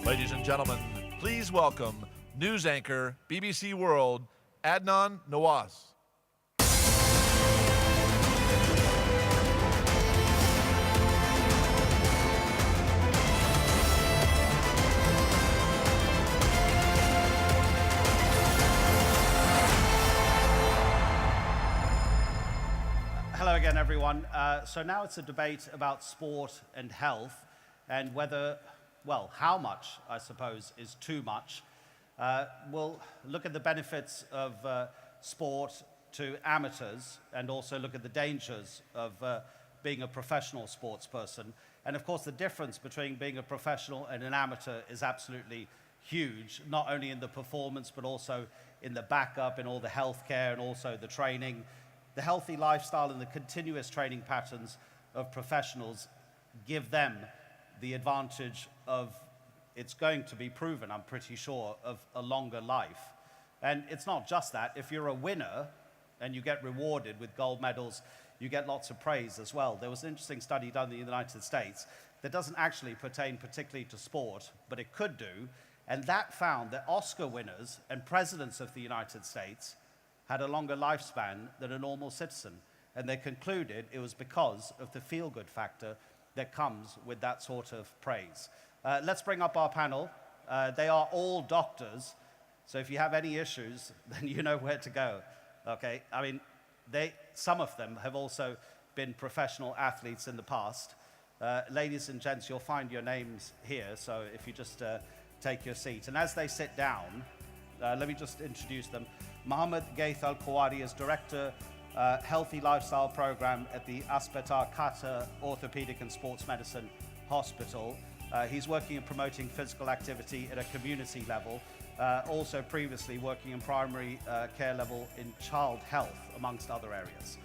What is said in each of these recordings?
Ladies and gentlemen, please welcome news anchor, BBC World, Adnan NAWAZ. Hello again, everyone. So now it's a debate about sport and health and whether, well, how much, I suppose, is too much. We'll look at the benefits of sport to amateurs and also look at the dangers of being a professional sports person. And of course, the difference between being a professional and an amateur is absolutely huge, not only in the performance, but also in the backup, in all the healthcare and also the training. The healthy lifestyle and the continuous training patterns of professionals give them the advantage of, it's going to be proven, I'm pretty sure, of a longer life. And it's not just that. If you're a winner and you get rewarded with gold medals, you get lots of praise as well. There was an interesting study done in the United States that doesn't actually pertain particularly to sport, but it could do. And that found that Oscar winners and presidents of the United States had a longer lifespan than a normal citizen. And they concluded it was because of the feel-good factor that comes with that sort of praise. Let's bring up our panel. They are all doctors, so if you have any issues, then you know where to go, okay? I mean, some of them have also been professional athletes in the past. Ladies and gents, you'll find your names here, so if you just take your seat. And as they sit down, let me just introduce them. Mohamed Ghaith KUWARI is Director, Healthy Lifestyle Program at the Aspetar Qatar Orthopedic and Sports Medicine Hospital. He's working and promoting physical activity at a community level, also previously working in primary care level in child health, amongst other areas.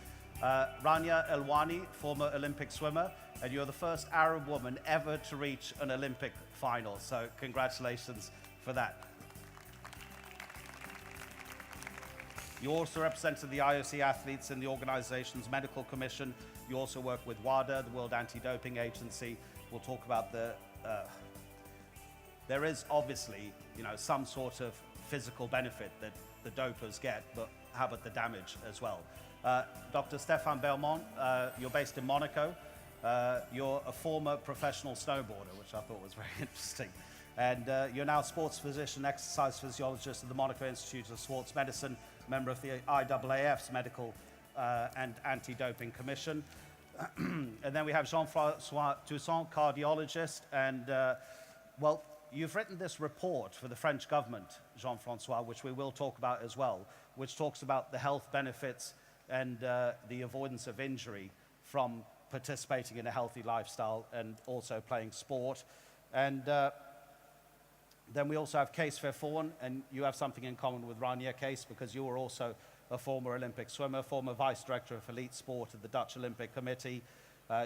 Rania ELWANI, former Olympic swimmer, and you're the first Arab woman ever to reach an Olympic final, so congratulations for that. You also represented the IOC athletes in the organization's medical commission. You also work with WADA, the World Anti-Doping Agency. We'll talk about there is obviously, some sort of physical benefit that the dopers get, but how about the damage as well? Dr. Stéphane BERMON, you're based in Monaco. You're a former professional snowboarder, which I thought was very interesting. And you're now sports physician, exercise physiologist at the Monaco Institute of Sports Medicine, member of the IAAF's Medical and Anti-Doping Commission. And then we have Jean-Francois, TOUSSAINT, cardiologist. And, well, you've written this report for the French government, Jean-Francois, which we will talk about as well, which talks about the health benefits and the avoidance of injury from participating in a healthy lifestyle and also playing sport. And then we also have Cees VERVOORN, and you have something in common with Rania, Cees, because you were also a former Olympic swimmer, former vice director of elite sport at the Dutch Olympic Committee.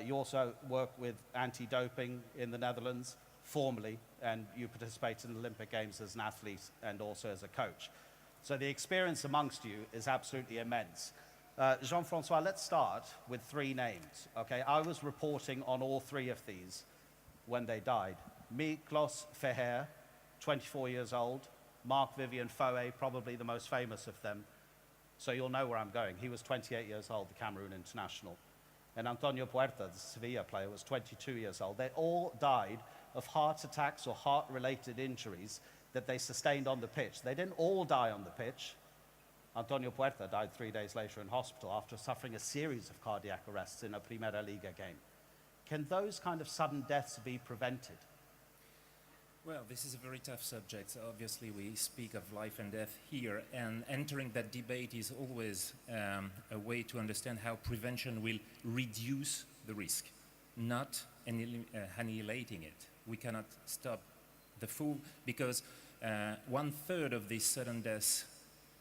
You also work with anti-doping in the Netherlands, formally, and you participated in the Olympic Games as an athlete and also as a coach. So the experience amongst you is absolutely immense. Jean-Francois, let's start with three names, okay? I was reporting on all three of these when they died. Miklos Feher, 24 years old, Marc-Vivien Foé, probably the most famous of them. So you'll know where I'm going. He was 28 years old, the Cameroon international. And Antonio Puerta, the Sevilla player, was 22 years old. They all died of heart attacks or heart-related injuries that they sustained on the pitch. They didn't all die on the pitch. Antonio Puerta died 3 days later in hospital after suffering a series of cardiac arrests in a Primera Liga game. Can those kind of sudden deaths be prevented? Well, this is a very tough subject. Obviously, we speak of life and death here, and entering that debate is always a way to understand how prevention will reduce the risk, not annihilating it. We cannot stop the full, because 1/3 of these sudden deaths,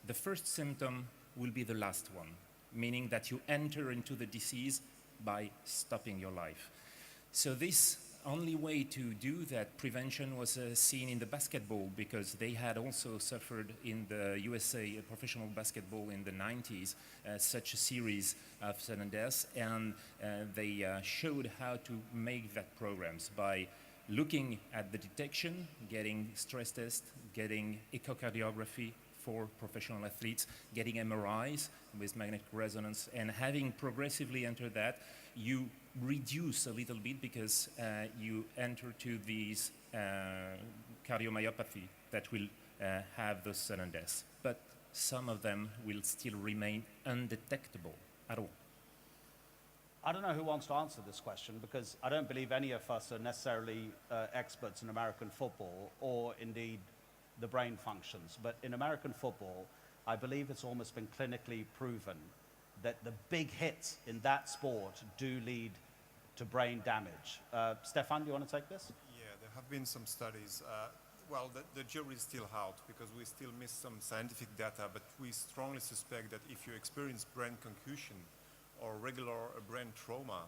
the first symptom will be the last one, meaning that you enter into the disease by stopping your life. So this only way to do that prevention was seen in the basketball, because they had also suffered in the USA professional basketball in the 90s such a series of sudden deaths, and they showed how to make that programs by looking at the detection, getting stress test, getting echocardiography for professional athletes, getting MRIs with magnetic resonance, and having progressively entered that, you reduce a little bit because you enter to these cardiomyopathy that will have those sudden deaths. But some of them will still remain undetectable at all. I don't know who wants to answer this question because I don't believe any of us are necessarily experts in American football or indeed the brain functions. But in American football, I believe it's almost been clinically proven that the big hits in that sport do lead to brain damage. Stéphane, do you want to take this? Yeah, there have been some studies. Well, the jury is still out because we still miss some scientific data, but we strongly suspect that if you experience brain concussion or regular brain trauma,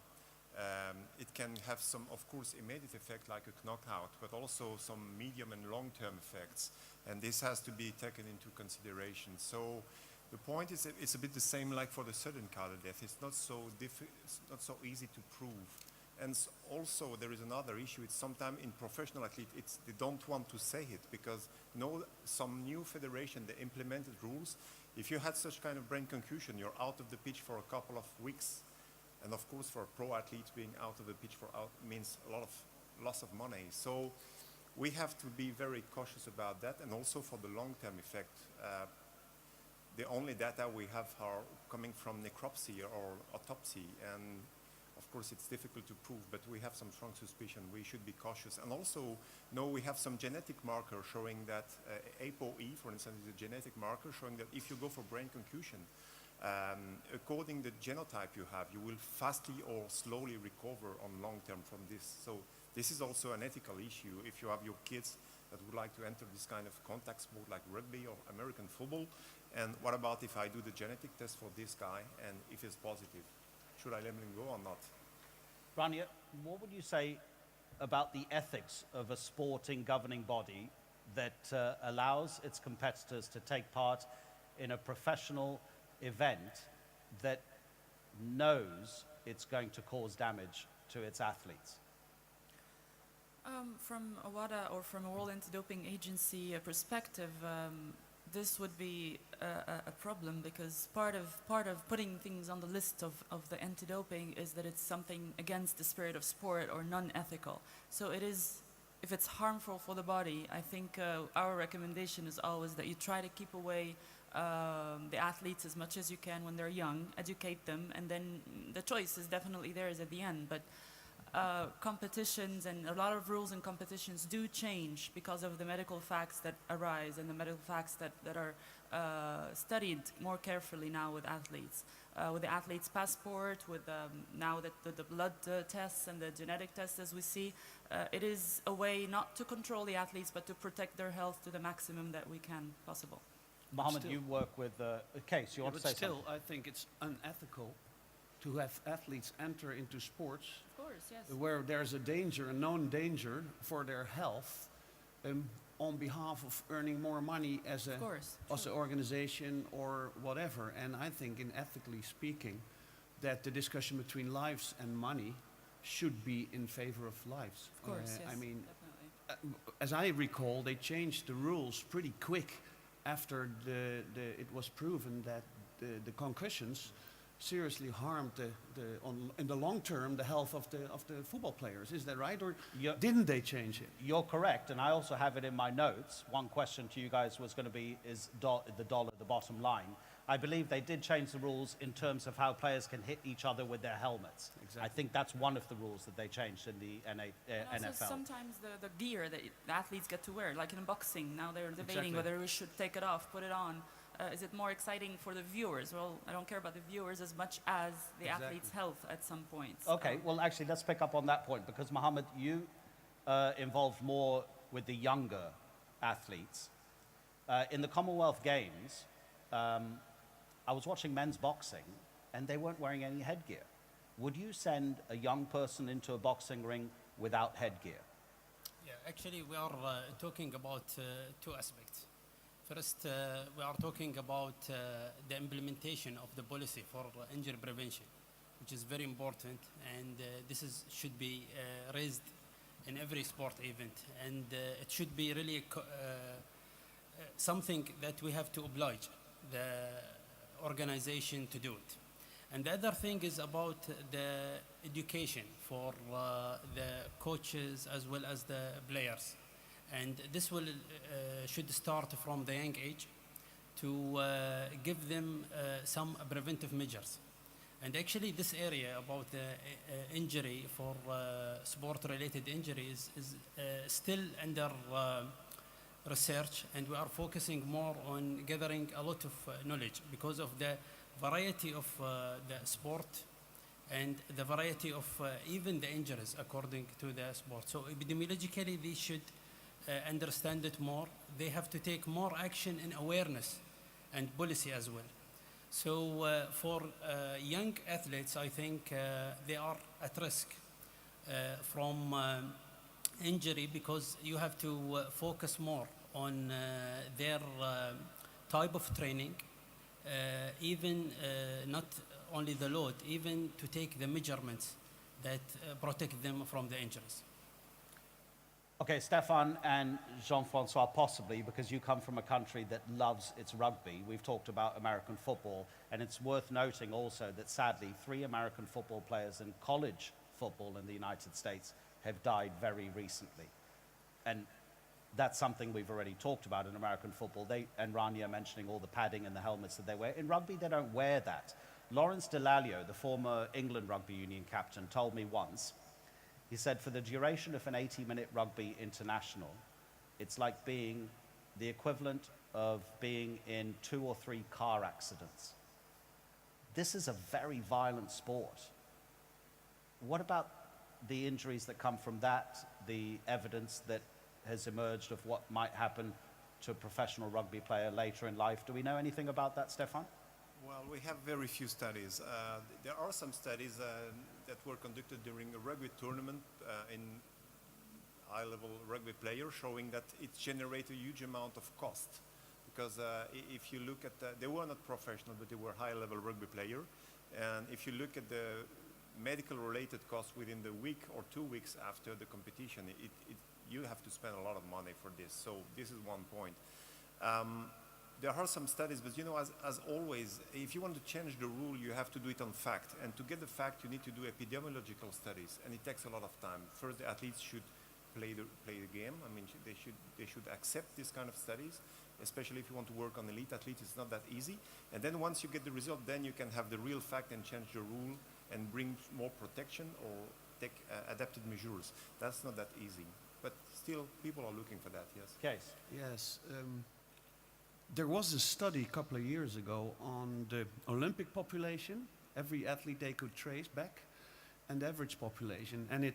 it can have some, of course, immediate effect like a knockout, but also some medium and long-term effects. And this has to be taken into consideration. So the point is it's a bit the same like for the sudden cardiac death. It's not so easy to prove. And also there is another issue. It's sometimes in professional athletes, they don't want to say it because some new federation, they implemented rules. If you had such kind of brain concussion, you're out of the pitch for a couple of weeks. And of course, for pro athletes, being out of the pitch means a lot of loss of money. So we have to be very cautious about that, and also for the long-term effect. The only data we have are coming from necropsy or autopsy, and of course it's difficult to prove, but we have some strong suspicion. We should be cautious. And also, we have some genetic marker showing that ApoE, for instance, is a genetic marker showing that if you go for brain concussion, according to the genotype you have, you will fastly or slowly recover on long term from this. So this is also an ethical issue. If you have your kids that would like to enter this kind of contact sport like rugby or American football, and what about if I do the genetic test for this guy and if it's positive? Should I let him go or not? Rania, what would you say about the ethics of a sporting governing body that allows its competitors to take part in a professional event that knows it's going to cause damage to its athletes? From a WADA or from a World Anti-Doping Agency perspective, this would be a problem because part of putting things on the list of the anti-doping is that it's something against the spirit of sport or non-ethical. So it is, if it's harmful for the body, I think our recommendation is always that you try to keep away the athletes as much as you can when they're young, educate them, and then the choice is definitely theirs at the end. But competitions and a lot of rules in competitions do change because of the medical facts that arise and the medical facts that are studied more carefully now with athletes. With the athlete's passport, with now the blood tests and the genetic tests as we see, it is a way not to control the athletes but to protect their health to the maximum that we can possible. Mohamed, you work with Cees. You want to say still, something? I think it's unethical to have athletes enter into sports Of course, yes. where there's a danger, a known danger for their health, on behalf of earning more money as Of course, as an true. organization or whatever. And I think, in ethically speaking, that the discussion between lives and money should be in favor of lives. Of course, yes, I mean, definitely. as I recall, they changed the rules pretty quick after it was proven that the concussions seriously harmed in the long term the health of the football players. Is that right, or didn't they change it? You're correct, and I also have it in my notes. One question to you guys was going to be, is the dollar the bottom line? I believe they did change the rules in terms of how players can hit each other with their helmets. Exactly. I think that's one of the rules that they changed in the And NFL. also sometimes the gear that the athletes get to wear, like in boxing, now they're debating Exactly. whether we should take it off, put it on. Is it more exciting for the viewers? Well, I don't care about the viewers as much as the Exactly. athlete's health at some points. Okay, well, actually, let's pick up on that point because, Mohamed, you involved more with the younger athletes. In the Commonwealth Games, I was watching men's boxing, and they weren't wearing any headgear. Would you send a young person into a boxing ring without headgear? Yeah, actually, we are talking about two aspects. First, we are talking about the implementation of the policy for injury prevention, which is very important, and this should be raised in every sport event, and it should be really something that we have to oblige the organization to do it. And the other thing is about the education for the coaches as well as the players. And this will should start from the young age to give them some preventive measures. And actually this area about the injury for sport-related injuries is still under research, and we are focusing more on gathering a lot of knowledge because of the variety of the sport and the variety of even the injuries according to the sport. So epidemiologically they should understand it more. They have to take more action in awareness and policy as well. So for young athletes, I think they are at risk from injury because you have to focus more on their type of training, even not only the load, even to take the measurements that protect them from the injuries. Okay, Stéphane and Jean-Francois, possibly, because you come from a country that loves its rugby. We've talked about American football, and it's worth noting also that sadly 3 American football players in college football in the United States have died very recently. And that's something we've already talked about in American football. And Rania mentioning all the padding and the helmets that they wear. In rugby, they don't wear that. Lawrence Delalio, the former England rugby union captain, told me once, he said, for the duration of an 80-minute rugby international, it's like being the equivalent of being in 2 or 3 car accidents. This is a very violent sport. What about the injuries that come from that, the evidence that has emerged of what might happen to a professional rugby player later in life? Do we know anything about that, Stéphane? Well, we have very few studies. There are some studies that were conducted during a rugby tournament in high-level rugby players showing that it generates a huge amount of cost. Because if you look at, they were not professional, but they were high-level rugby players. And if you look at the medical-related costs within the week or 2 weeks after the competition, you have to spend a lot of money for this. So this is one point. There are some studies, but you know, as always, if you want to change the rule, you have to do it on fact. And to get the fact, you need to do epidemiological studies, and it takes a lot of time. First, the athletes should play the game. I mean, they should accept this kind of studies, especially if you want to work on elite athletes. It's not that easy. And then once you get the result, then you can have the real fact and change the rule and bring more protection or take adapted measures. That's not that easy. But still, people are looking for that, yes. Case. Yes. There was a study a couple of years ago on the Olympic population, every athlete they could trace back, and the average population. And it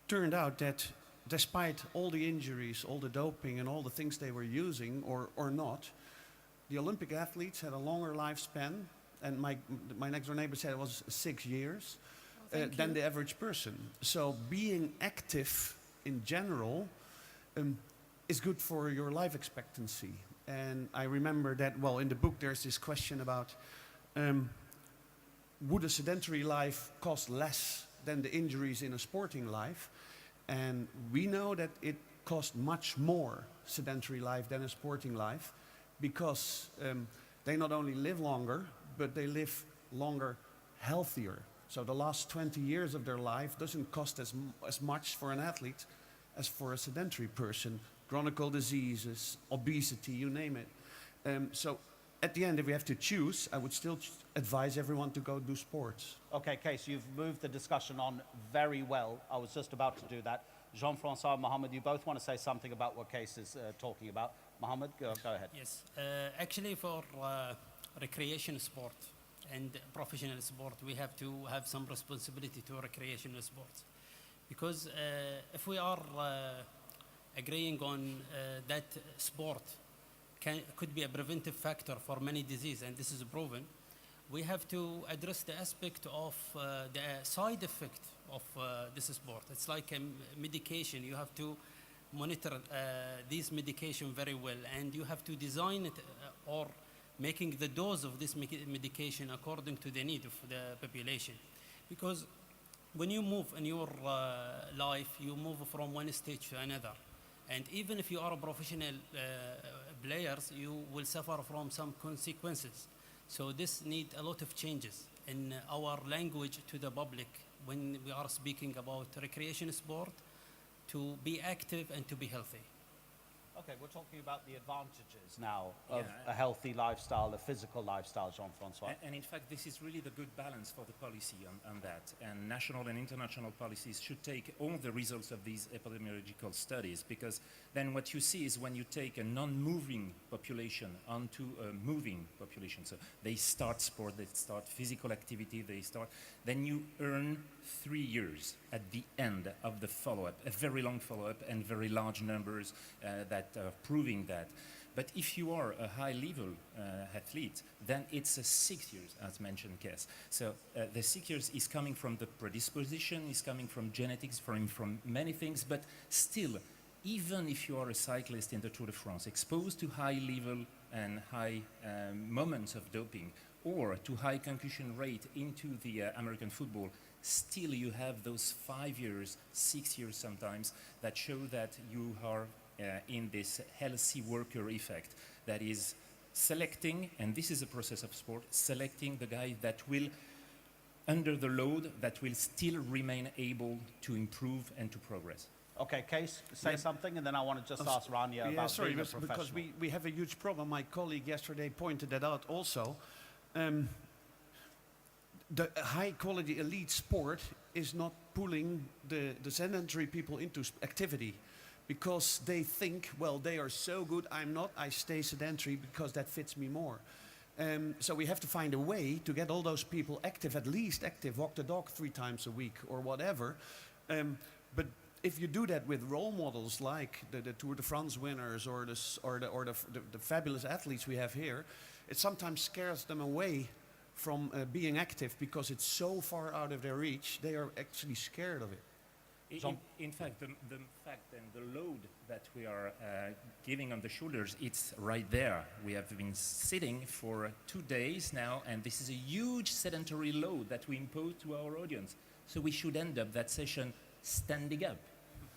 turned out that despite all the injuries, all the doping, and all the things they were using or not, the Olympic athletes had a longer lifespan, and my next door neighbor said it was 6 years, than the average person. So being active in general is good for your life expectancy. And I remember that, well, in the book there's this question about would a sedentary life cost less than the injuries in a sporting life? And we know that it costs much more sedentary life than a sporting life because they not only live longer, but they live longer healthier. So the last 20 years of their life doesn't cost as much for an athlete as for a sedentary person. Chronic diseases, obesity, you name it. So at the end, if we have to choose, I would still advise everyone to go do sports. Okay, Case, you've moved the discussion on very well. I was just about to do that. Jean-Francois and Mohamed, you both want to say something about what Case is talking about. Mohamed, go ahead. Yes, actually for recreation sport and professional sport, we have to have some responsibility to recreational sports. Because if we are agreeing on that sport could be a preventive factor for many diseases, and this is proven, we have to address the aspect of the side effect of this sport. It's like a medication. You have to monitor this medication very well, and you have to design it or making the dose of this medication according to the need of the population. Because when you move in your life, you move from one stage to another. And even if you are a professional players, you will suffer from some consequences. So this needs a lot of changes in our language to the public when we are speaking about recreation sport, to be active and to be healthy. Okay, we're talking about the advantages now of a healthy lifestyle, a physical lifestyle, Jean-Francois. And in fact, this is really the good balance for the policy on that. And national and international policies should take all the results of these epidemiological studies, because then what you see is when you take a non-moving population onto a moving population, so they start sport, they start physical activity, then you earn 3 years at the end of the follow-up, a very long follow-up and very large numbers that are proving that. But if you are a high-level athlete, then it's 6 years, as mentioned, Kees. So the 6 years is coming from the predisposition, is coming from genetics, from many things, but still, even if you are a cyclist in the Tour de France, exposed to high-level and high moments of doping, or to high concussion rate into the American football, still you have those 5 years, 6 years sometimes, that show that you are in this healthy worker effect, that is selecting, and this is a process of sport, selecting the guy that will, under the load, that will still remain able to improve and to progress. Okay, Cees, say something, and then I want to just ask Rania about being a professional. Because we have a huge problem. My colleague yesterday pointed that out also. The high-quality elite sport is not pulling the sedentary people into activity, because they think, well, they are so good, I'm not, I stay sedentary because that fits me more. So we have to find a way to get all those people active, at least active, walk the dog 3 times a week or whatever. But if you do that with role models like the Tour de France winners or the fabulous athletes we have here, it sometimes scares them away from being active because it's so far out of their reach. They are actually scared of it. In fact, the fact and the load that we are giving on the shoulders, it's right there. We have been sitting for 2 days now, and this is a huge sedentary load that we impose to our audience. So we should end up that session standing up.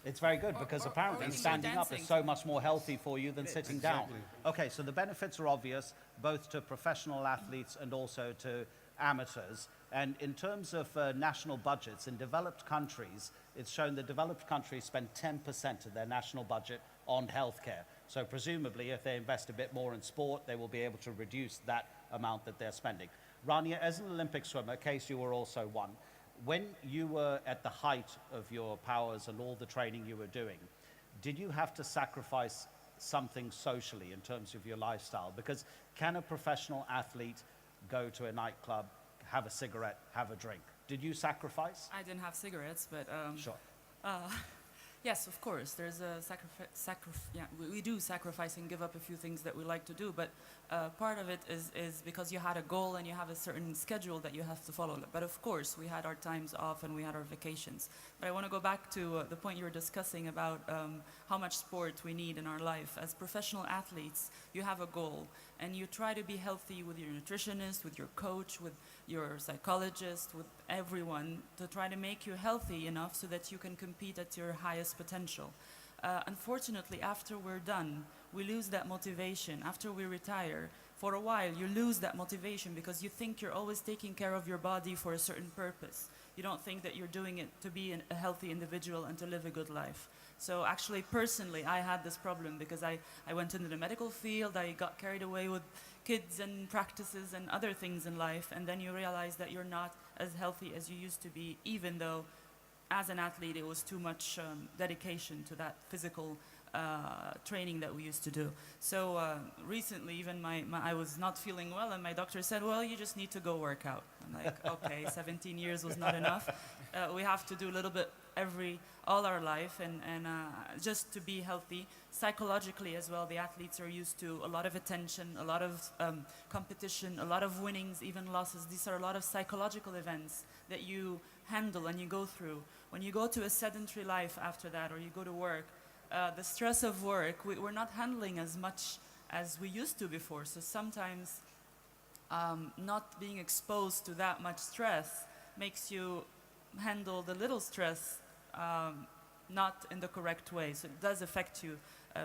It's very good, because apparently standing up is so much more healthy for you than sitting down. Okay, so the benefits are obvious, both to professional athletes and also to amateurs. And in terms of national budgets, in developed countries, it's shown that developed countries spend 10% of their national budget on healthcare. So presumably, if they invest a bit more in sport, they will be able to reduce that amount that they're spending. Rania, as an Olympic swimmer, Cees, you were also one. When you were at the height of your powers and all the training you were doing, did you have to sacrifice something socially in terms of your lifestyle? Because can a professional athlete go to a nightclub, have a cigarette, have a drink? Did you sacrifice? I didn't have cigarettes, but Sure. yes, of course. There's a we do sacrifice and give up a few things that we like to do, but part of it is because you had a goal and you have a certain schedule that you have to follow. But of course, we had our times off and we had our vacations. But I want to go back to the point you were discussing about how much sport we need in our life. As professional athletes, you have a goal, and you try to be healthy with your nutritionist, with your coach, with your psychologist, with everyone, to try to make you healthy enough so that you can compete at your highest potential. Unfortunately, after we're done, we lose that motivation. After we retire, for a while, you lose that motivation because you think you're always taking care of your body for a certain purpose. You don't think that you're doing it to be a healthy individual and to live a good life. So actually, personally, I had this problem because I went into the medical field, I got carried away with kids and practices and other things in life, and then you realize that you're not as healthy as you used to be, even though as an athlete it was too much dedication to that physical training that we used to do. So recently, even I was not feeling well, and my doctor said, well, you just need to go work out. I'm like, okay, 17 years was not enough. We have to do a little bit all our life, and just to be healthy. Psychologically as well, the athletes are used to a lot of attention, a lot of competition, a lot of winnings, even losses. These are a lot of psychological events that you handle and you go through. When you go to a sedentary life after that, or you go to work, the stress of work, we're not handling as much as we used to before. So sometimes not being exposed to that much stress makes you handle the little stress not in the correct way. So it does affect you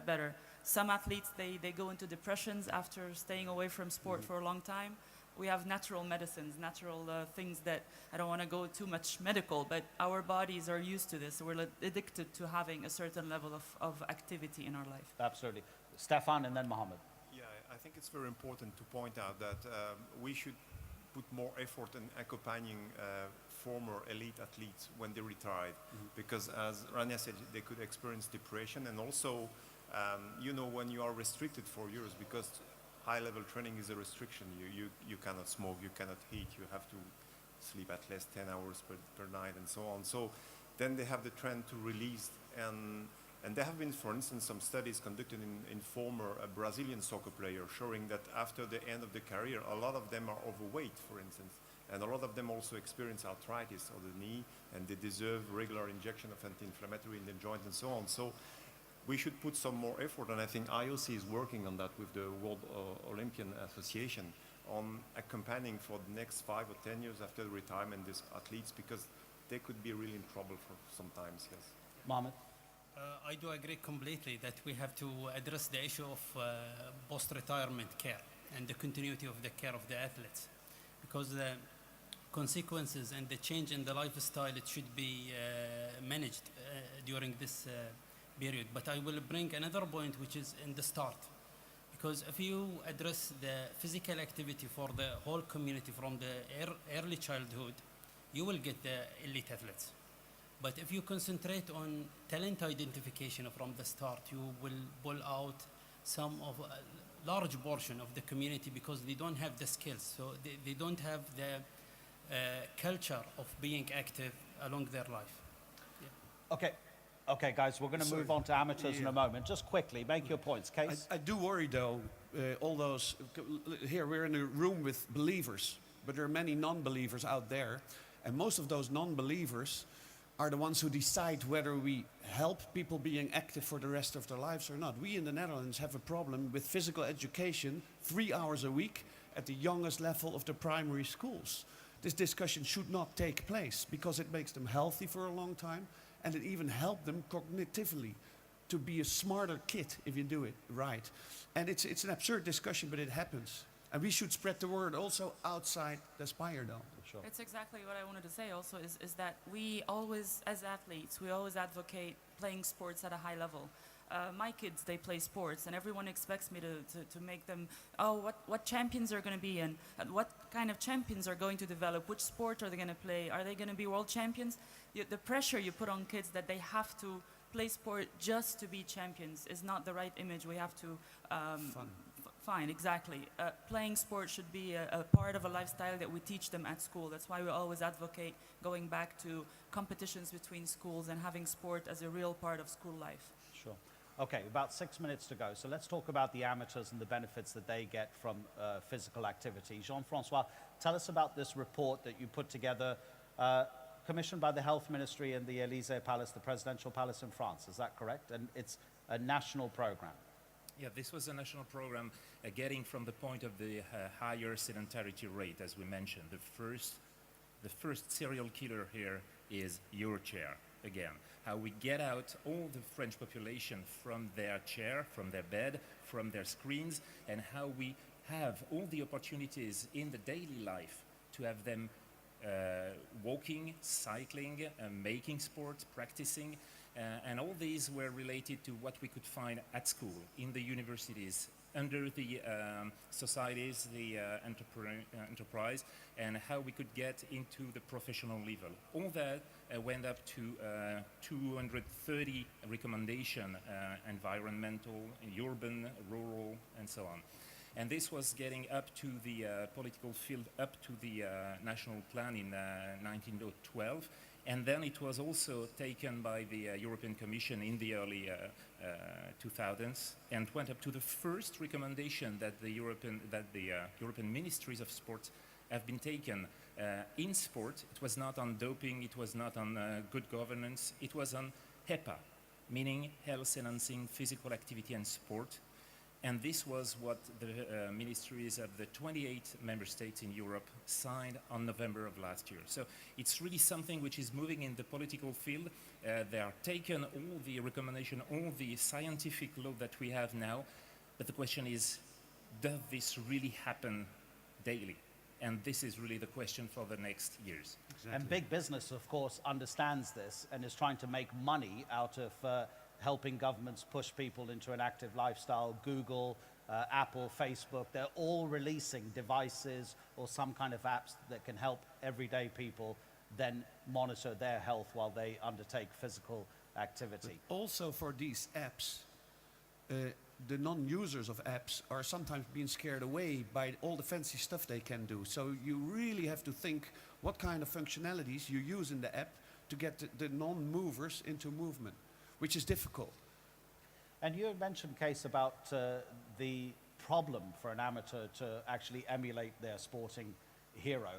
better. Some athletes, they go into depressions after staying away from sport for a long time. We have natural medicines, natural things that, I don't want to go too much medical, but our bodies are used to this. We're addicted to having a certain level of activity in our life. Absolutely. Stéphane and then Mohamed. Yeah, I think it's very important to point out that we should put more effort in accompanying former elite athletes when they retired, because as Rania said, they could experience depression, and also, you know, when you are restricted for years, because high-level training is a restriction. You cannot smoke, you cannot eat, you have to sleep at least 10 hours per night and so on. So then they have the trend to release, and there have been, for instance, some studies conducted in former Brazilian soccer players showing that after the end of the career, a lot of them are overweight, for instance, and a lot of them also experience arthritis of the knee, and they deserve regular injection of anti-inflammatory in the joint and so on. So we should put some more effort, and I think IOC is working on that with the World Olympian Association on accompanying for the next 5 or 10 years after the retirement these athletes, because they could be really in trouble for sometimes, yes. Mohamed? I do agree completely that we have to address the issue of post-retirement care and the continuity of the care of the athletes, because the consequences and the change in the lifestyle, it should be managed during this period. But I will bring another point, which is in the start, because if you address the physical activity for the whole community from the early childhood, you will get the elite athletes. But if you concentrate on talent identification from the start, you will pull out some of a large portion of the community, because they don't have the skills, so they don't have the culture of being active along their life. Yeah. Okay, guys, we're going to move on to amateurs in a moment. Just quickly, make your points. Cees? I do worry, though, all those, here we're in a room with believers, but there are many non-believers out there, and most of those non-believers are the ones who decide whether we help people being active for the rest of their lives or not. We in the Netherlands have a problem with physical education 3 hours a week at the youngest level of the primary schools. This discussion should not take place, because it makes them healthy for a long time, and it even helps them cognitively to be a smarter kid if you do it right. And it's an absurd discussion, but it happens. And we should spread the word also outside the Spire, though. Sure. It's exactly what I wanted to say also, is that we always, as athletes, we always advocate playing sports at a high level. My kids, they play sports, and everyone expects me to make them, what champions are going to be, and what kind of champions are going to develop, which sport are they going to play, are they going to be world champions? The pressure you put on kids that they have to play sport just to be champions is not the right image. We have to fine, exactly. Playing sport should be a part of a lifestyle that we teach them at school. That's why we always advocate going back to competitions between schools and having sport as a real part of school life. Sure. Okay, about 6 minutes to go. So let's talk about the amateurs and the benefits that they get from physical activity. Jean-Francois, tell us about this report that you put together, commissioned by the Health Ministry in the Élysée Palace, the presidential palace in France. Is that correct? And it's a national program. Yeah, this was a national program getting from the point of the higher sedentarity rate, as we mentioned. The first serial killer here is your chair, again. How we get out all the French population from their chair, from their bed, from their screens, and how we have all the opportunities in the daily life to have them walking, cycling, making sports, practicing, and all these were related to what we could find at school, in the universities, under the societies, the enterprise, and how we could get into the professional level. All that went up to 230 recommendations, environmental, urban, rural, and so on. And this was getting up to the political field, up to the national plan in 1912. And then it was also taken by the European Commission in the early 2000s, and went up to the first recommendation that the European ministries of sport have been taken in sport. It was not on doping, it was not on good governance, it was on HEPA, meaning health enhancing physical activity and sport. And this was what the ministries of the 28 member states in Europe signed on November of last year. So it's really something which is moving in the political field. They are taken all the recommendation, all the scientific law that we have now. But the question is, does this really happen daily? And this is really the question for the next years. Exactly. And big business, of course, understands this and is trying to make money out of helping governments push people into an active lifestyle. Google, Apple, Facebook, they're all releasing devices or some kind of apps that can help everyday people then monitor their health while they undertake physical activity. But also for these apps, the non-users of apps are sometimes being scared away by all the fancy stuff they can do. So you really have to think what kind of functionalities you use in the app to get the non-movers into movement, which is difficult. And you had mentioned, Cees, about the problem for an amateur to actually emulate their sporting hero.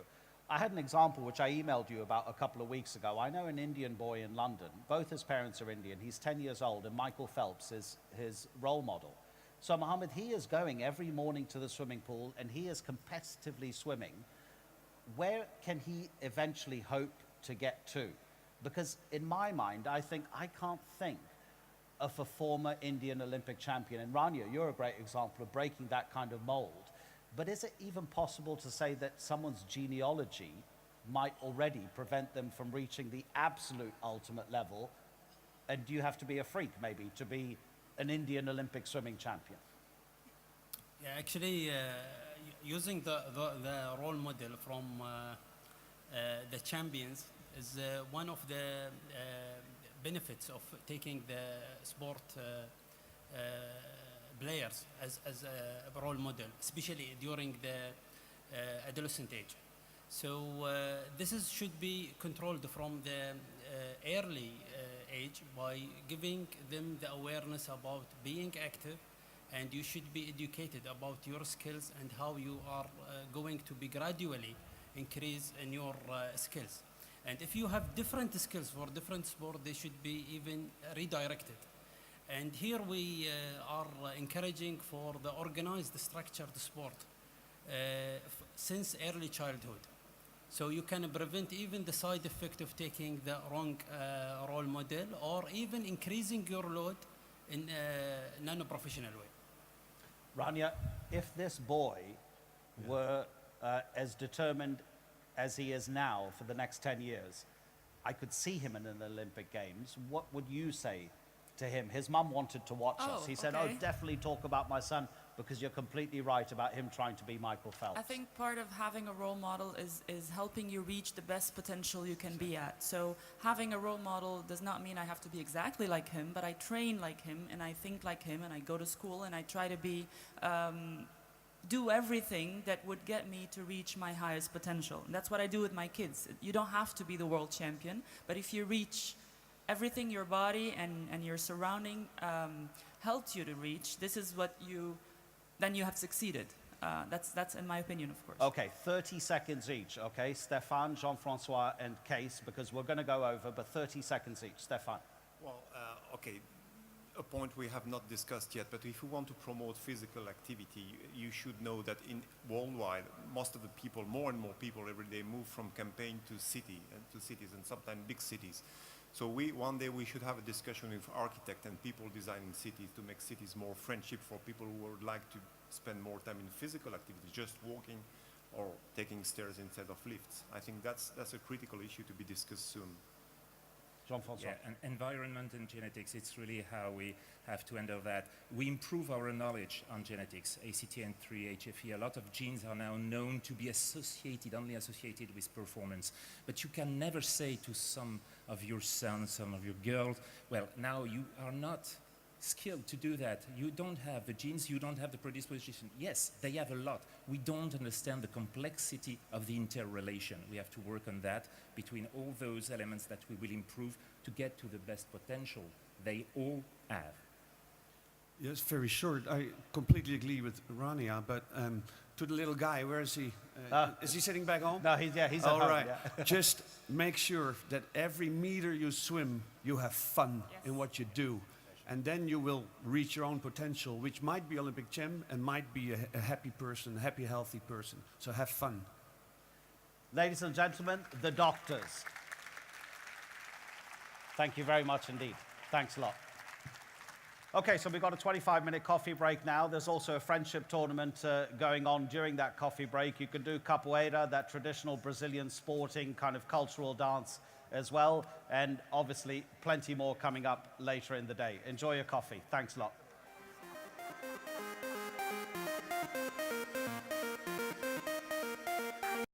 I had an example which I emailed you about a couple of weeks ago. I know an Indian boy in London. Both his parents are Indian. He's 10 years old, and Michael Phelps is his role model. So, Mohamed, he is going every morning to the swimming pool, and he is competitively swimming. Where can he eventually hope to get to? Because in my mind, I can't think of a former Indian Olympic champion. And Rania, you're a great example of breaking that kind of mold. But is it even possible to say that someone's genealogy might already prevent them from reaching the absolute ultimate level? And do you have to be a freak, maybe, to be an Indian Olympic swimming champion? Yeah, actually, using the role model from the champions is one of the benefits of taking the sport players as a role model, especially during the adolescent age. So this should be controlled from the early age by giving them the awareness about being active, and you should be educated about your skills and how you are going to be gradually increase in your skills. And if you have different skills for different sport, they should be even redirected. And here we are encouraging for the organized structured sport since early childhood. So you can prevent even the side effect of taking the wrong role model, or even increasing your load in a non-professional way. Rania, if this boy were as determined as he is now for the next 10 years, I could see him in an Olympic Games. What would you say to him? His mum wanted to watch us. He said, okay. oh, definitely talk about my son, because you're completely right about him trying to be Michael Phelps. I think part of having a role model is helping you reach the best potential you can be at. So having a role model does not mean I have to be exactly like him, but I train like him, and I think like him, and I go to school, and I try to be do everything that would get me to reach my highest potential. And that's what I do with my kids. You don't have to be the world champion, but if you reach everything your body and your surrounding helped you to reach, this is what then you have succeeded. That's in my opinion, of course. Okay, 30 seconds each, okay? Stéphane, Jean-Francois, and Cees, because we're going to go over, but 30 seconds each. Stéphane. Well, okay, a point we have not discussed yet, but if you want to promote physical activity, you should know that in worldwide, most of the people, more and more people every day move from campaign to cities, and sometimes big cities. So one day we should have a discussion with architects and people designing cities to make cities more friendship for people who would like to spend more time in physical activity, just walking or taking stairs instead of lifts. I think that's a critical issue to be discussed soon. Jean-Francois. Yeah, and environment and genetics, it's really how we have to handle that. We improve our knowledge on genetics, ACTN3, HFE. A lot of genes are now known to be only associated with performance. But you can never say to some of your sons, some of your girls, well, now you are not skilled to do that. You don't have the genes, you don't have the predisposition. Yes, they have a lot. We don't understand the complexity of the interrelation. We have to work on that between all those elements that we will improve to get to the best potential they all have. Yes, very short. I completely agree with Rania, but to the little guy, where is he? Is he sitting back home? No, he's at All home. right. Yeah. Just make sure that every meter you swim, you have fun in what you do. And then you will reach your own potential, which might be Olympic champ and might be a happy person, a happy, healthy person. So have fun. Ladies and gentlemen, the doctors. Thank you very much indeed. Thanks a lot. Okay, so we've got a 25-minute coffee break now. There's also a friendship tournament going on during that coffee break. You can do capoeira, that traditional Brazilian sporting kind of cultural dance as well. And obviously, plenty more coming up later in the day. Enjoy your coffee. Thanks a lot.